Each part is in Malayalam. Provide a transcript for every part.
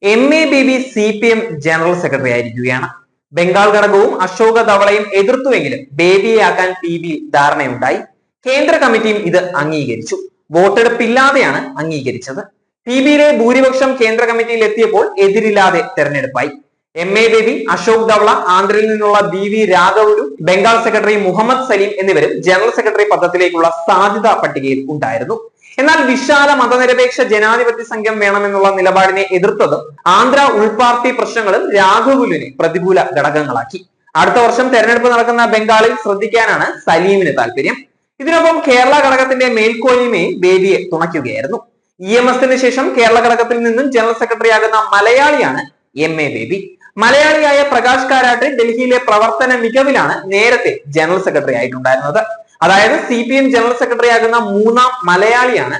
MABB CPM ജനറൽ സെക്രട്ടറി ആയിരിക്കുകയാണ്. ബംഗാൾ ഘടകവും അശോക ധവളയും എതിർത്തുവെങ്കിലും ബേബിയെ ആക്കാൻ PB ധാരണയുണ്ടായി. കേന്ദ്ര കമ്മിറ്റിയും ഇത് അംഗീകരിച്ചു. വോട്ടെടുപ്പില്ലാതെയാണ് അംഗീകരിച്ചത്. PBയിലെ ഭൂരിപക്ഷം കേന്ദ്ര കമ്മിറ്റിയിൽ എത്തിയപ്പോൾ എതിരില്ലാതെ തെരഞ്ഞെടുപ്പായി. MABB, അശോക് ധവള, ആന്ധ്രയിൽ നിന്നുള്ള BV രാഘവലു, ബംഗാൾ സെക്രട്ടറി മുഹമ്മദ് സലീം എന്നിവരും ജനറൽ സെക്രട്ടറി പദത്തിലേക്കുള്ള സാധ്യതാ പട്ടികയിൽ ഉണ്ടായിരുന്നു. എന്നാൽ വിശാല മതനിരപേക്ഷ ജനാധിപത്യ സംഘം വേണമെന്നുള്ള നിലപാടിനെ എതിർത്തത് ആന്ധ്ര ഉൾപാർട്ടി പ്രശ്നങ്ങളും രാഘവലുവിനെ പ്രതികൂല ഘടകങ്ങളാക്കി. അടുത്ത വർഷം തെരഞ്ഞെടുപ്പ് നടക്കുന്ന ബംഗാളിൽ ശ്രദ്ധിക്കാനാണ് സലീമിന് താല്പര്യം. ഇതിനൊപ്പം കേരള ഘടകത്തിന്റെ മേൽക്കോയ്മയും ബേബിയെ തുണയ്ക്കുകയായിരുന്നു. EMSന് ശേഷം കേരള ഘടകത്തിൽ നിന്നും ജനറൽ സെക്രട്ടറി ആകുന്ന മലയാളിയാണ് MABB. മലയാളിയായ പ്രകാശ് കാരാട്ട് ഡൽഹിയിലെ പ്രവർത്തന മികവിലാണ് നേരത്തെ ജനറൽ സെക്രട്ടറി ആയിട്ടുണ്ടായിരുന്നത്. അതായത് CPM ജനറൽ സെക്രട്ടറി ആകുന്ന മൂന്നാം മലയാളിയാണ്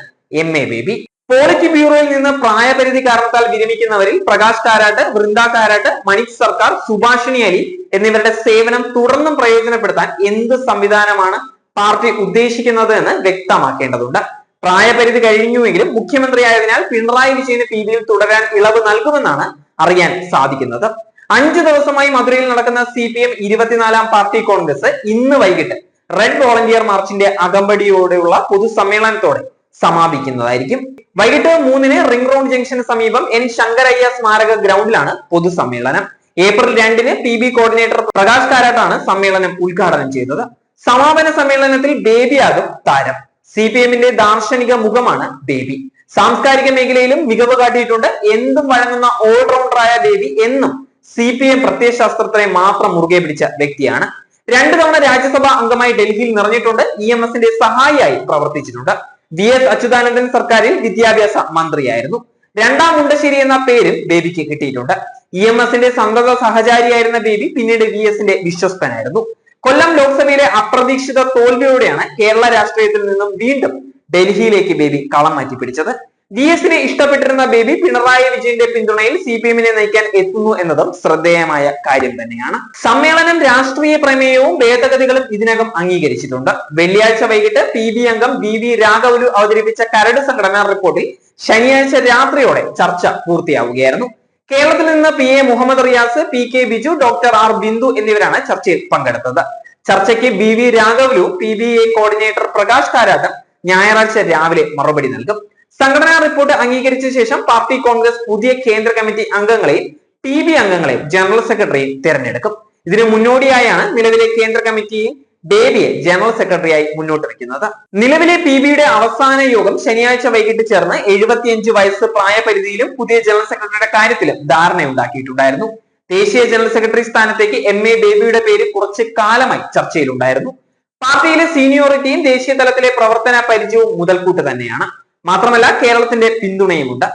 MABB. പോളിറ്റ് ബ്യൂറോയിൽ നിന്ന് പ്രായപരിധി കാരണത്താൽ വിരമിക്കുന്നവരിൽ പ്രകാശ് കാരാട്ട്, വൃന്ദ കാരാട്ട്, മണിക് സർക്കാർ, സുഭാഷിണി അലി എന്നിവരുടെ സേവനം തുടർന്നും പ്രയോജനപ്പെടുത്താൻ എന്ത് സംവിധാനമാണ് പാർട്ടി ഉദ്ദേശിക്കുന്നത് എന്ന് വ്യക്തമാക്കേണ്ടതുണ്ട്. പ്രായപരിധി കഴിഞ്ഞുവെങ്കിലും മുഖ്യമന്ത്രിയായതിനാൽ പിണറായി വിജയന് PBയിൽ തുടരാൻ ഇളവ് നൽകുമെന്നാണ് അറിയാൻ സാധിക്കുന്നത്. 5 ദിവസമായി മധുരയിൽ നടക്കുന്ന CPM 24ാം പാർട്ടി കോൺഗ്രസ് ഇന്ന് വൈകിട്ട് റെഡ് വോളണ്ടിയർ മാർച്ചിന്റെ അകമ്പടിയോടെയുള്ള പൊതുസമ്മേളനത്തോടെ സമാപിക്കുന്നതായിരിക്കും. വൈകിട്ട് 3-ന് റിംഗ് റോഡ് ജംഗ്ഷന് സമീപം N ശങ്കരയ്യ സ്മാരക ഗ്രൗണ്ടിലാണ് പൊതുസമ്മേളനം. ഏപ്രിൽ 2-ന് PB കോർഡിനേറ്റർ പ്രകാശ് കാരാട്ടാണ് സമ്മേളനം ഉദ്ഘാടനം ചെയ്തത്. സമാപന സമ്മേളനത്തിൽ ബേബിയാകും താരം. CPMന്റെ ദാർശനിക മുഖമാണ് ബേബി. സാംസ്കാരിക മേഖലയിലും മികവ് കാട്ടിയിട്ടുണ്ട്. എന്തും വഴങ്ങുന്ന ഓൾറൗണ്ടറായ ബേബി എന്നും CPM പ്രത്യയശാസ്ത്രത്തെ മാത്രം മുറുകെ പിടിച്ച വ്യക്തിയാണ്. 2 തവണ രാജ്യസഭാ അംഗമായി ഡൽഹിയിൽ നിറഞ്ഞിട്ടുണ്ട്. EMSന്റെ സഹായിയായി പ്രവർത്തിച്ചിട്ടുണ്ട്. VS അച്യുതാനന്ദൻ സർക്കാരിൽ വിദ്യാഭ്യാസ മന്ത്രിയായിരുന്നു. രണ്ടാം മുണ്ടശ്ശേരി എന്ന പേരും ബേബിക്ക് കിട്ടിയിട്ടുണ്ട്. EMSന്റെ സന്തത സഹചാരിയായിരുന്ന ബേബി പിന്നീട് VSന്റെ വിശ്വസ്തനായിരുന്നു. കൊല്ലം ലോക്സഭയിലെ അപ്രതീക്ഷിത തോൽവിയോടെയാണ് കേരള രാഷ്ട്രീയത്തിൽ നിന്നും വീണ്ടും ഡൽഹിയിലേക്ക് ബേബി കളം മാറ്റി പിടിച്ചത്. VSനെ ഇഷ്ടപ്പെട്ടിരുന്ന ബേബി പിണറായി വിജയന്റെ പിന്തുണയിൽ CPMനെ നയിക്കാൻ എത്തുന്നു എന്നതും ശ്രദ്ധേയമായ കാര്യം തന്നെയാണ്. സമ്മേളനം രാഷ്ട്രീയ പ്രമേയവും ഭേദഗതികളും ഇതിനകം അംഗീകരിച്ചിട്ടുണ്ട്. വെള്ളിയാഴ്ച വൈകിട്ട് PB അംഗം BV രാഘവലു അവതരിപ്പിച്ച കരട് സംഘടനാ റിപ്പോർട്ടിൽ ശനിയാഴ്ച രാത്രിയോടെ ചർച്ച പൂർത്തിയാവുകയായിരുന്നു. കേരളത്തിൽ നിന്ന് PA Muhammad Riyas, PK Biju, doctor R Bindu എന്നിവരാണ് ചർച്ചയിൽ പങ്കെടുത്തത്. ചർച്ചയ്ക്ക് BV രാഘവലു, PBA കോർഡിനേറ്റർ പ്രകാശ് കാരാട്ട് ഞായറാഴ്ച രാവിലെ മറുപടി നൽകും. സംഘടനാ റിപ്പോർട്ട് അംഗീകരിച്ച ശേഷം പാർട്ടി കോൺഗ്രസ് പുതിയ കേന്ദ്ര കമ്മിറ്റി അംഗങ്ങളെയും PB അംഗങ്ങളെയും ജനറൽ സെക്രട്ടറിയും തിരഞ്ഞെടുക്കും. ഇതിനു മുന്നോടിയായാണ് നിലവിലെ കേന്ദ്ര കമ്മിറ്റിയും ബേബിയെ ജനറൽ സെക്രട്ടറിയായി മുന്നോട്ട് വെക്കുന്നത്. നിലവിലെ PBയുടെ അവസാന യോഗം ശനിയാഴ്ച വൈകിട്ട് ചേർന്ന് 75 വയസ്സ് പ്രായപരിധിയിലും പുതിയ ജനറൽ സെക്രട്ടറിയുടെ കാര്യത്തിലും ധാരണയുണ്ടാക്കിയിട്ടുണ്ടായിരുന്നു. ദേശീയ ജനറൽ സെക്രട്ടറി സ്ഥാനത്തേക്ക് MABBയുടെ പേര് കുറച്ച് കാലമായി ചർച്ചയിലുണ്ടായിരുന്നു. പാർട്ടിയിലെ സീനിയോറിറ്റിയും ദേശീയ തലത്തിലെ പ്രവർത്തന പരിചയവും മുതൽക്കൂട്ട് തന്നെയാണ്. മാത്രമല്ല കേരളത്തിന്റെ പിന്തുണയുമുണ്ട്.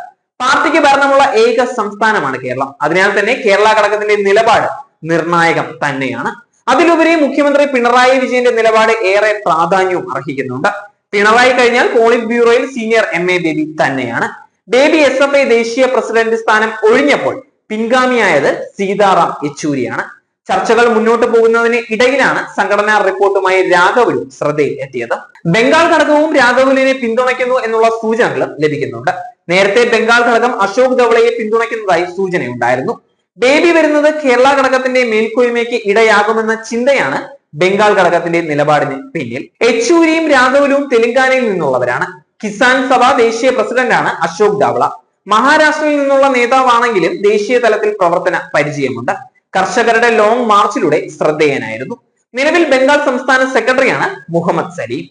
പാർട്ടിക്ക് ഭരണമുള്ള ഏക സംസ്ഥാനമാണ് കേരളം. അതിനാൽ തന്നെ കേരള ഘടകത്തിന്റെ നിലപാട് നിർണായകം തന്നെയാണ്. അതിലുപരി മുഖ്യമന്ത്രി പിണറായി വിജയന്റെ നിലപാട് ഏറെ പ്രാധാന്യവും അർഹിക്കുന്നുണ്ട്. പിണറായി കഴിഞ്ഞാൽ പോളിറ്റ് ബ്യൂറോയിൽ സീനിയർ MABB തന്നെയാണ്. ബേബി SFI ദേശീയ പ്രസിഡന്റ് സ്ഥാനം ഒഴിഞ്ഞപ്പോൾ പിൻഗാമിയായത് സീതാറാം യെച്ചൂരിയാണ്. ചർച്ചകൾ മുന്നോട്ട് പോകുന്നതിന് ഇടയിലാണ് സംഘടനാ റിപ്പോർട്ടുമായി രാഘവലു ശ്രദ്ധയിൽ എത്തിയത്. ബംഗാൾ ഘടകവും രാഘവലുവിനെ പിന്തുണയ്ക്കുന്നു എന്നുള്ള സൂചനകളും ലഭിക്കുന്നുണ്ട്. നേരത്തെ ബംഗാൾ ഘടകം അശോക് ധവളയെ പിന്തുണയ്ക്കുന്നതായി സൂചനയുണ്ടായിരുന്നു. ബേബി വരുന്നത് കേരള ഘടകത്തിന്റെ മേൽക്കോയ്മയ്ക്ക് ഇടയാകുമെന്ന ചിന്തയാണ് ബംഗാൾ ഘടകത്തിന്റെ നിലപാടിന് പിന്നിൽ. യെച്ചൂരിയും രാഘവലുവും തെലങ്കാനയിൽ നിന്നുള്ളവരാണ്. കിസാൻ സഭ ദേശീയ പ്രസിഡന്റാണ് അശോക് ധവള. മഹാരാഷ്ട്രയിൽ നിന്നുള്ള നേതാവാണെങ്കിലും ദേശീയ തലത്തിൽ പ്രവർത്തന പരിചയമുണ്ട്. കർഷകരുടെ ലോങ് മാർച്ചിലൂടെ ശ്രദ്ധേയനായിരുന്നു. നിലവിൽ ബംഗാൾ സംസ്ഥാന സെക്രട്ടറിയാണ് മുഹമ്മദ് സലീം.